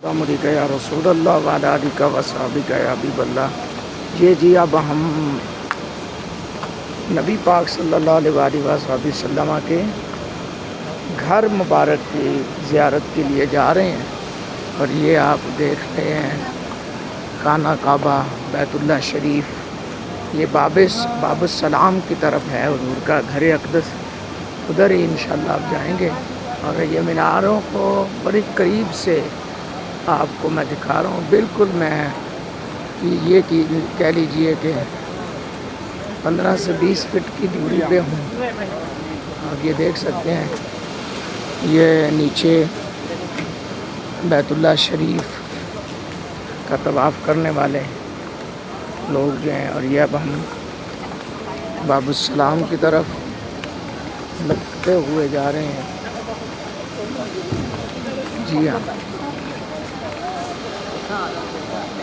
امریکہ یا رسول اللہ وعلیٰ علیہ وصحبہ یا حبیب اللہ۔ جی اب ہم نبی پاک صلی اللہ علیہ وآلہ وسلم کے گھر مبارک کی زیارت کے لیے جا رہے ہیں، اور یہ آپ دیکھ رہے ہیں خانہ کعبہ بیت اللہ شریف، یہ باب السلام کی طرف ہے حضور کا گھر اقدس، ادھر ہی انشاءاللہ آپ جائیں گے۔ اور یہ میناروں کو بڑی قریب سے آپ کو میں دکھا رہا ہوں، بالکل میں یہ کہہ لیجئے کہ 15 سے 20 فٹ کی دوری پہ ہوں۔ آپ یہ دیکھ سکتے ہیں، یہ نیچے بیت اللہ شریف کا طواف کرنے والے لوگ جو ہیں، اور یہ اب ہم باب السلام کی طرف لگتے ہوئے جا رہے ہیں۔ جی ہاں۔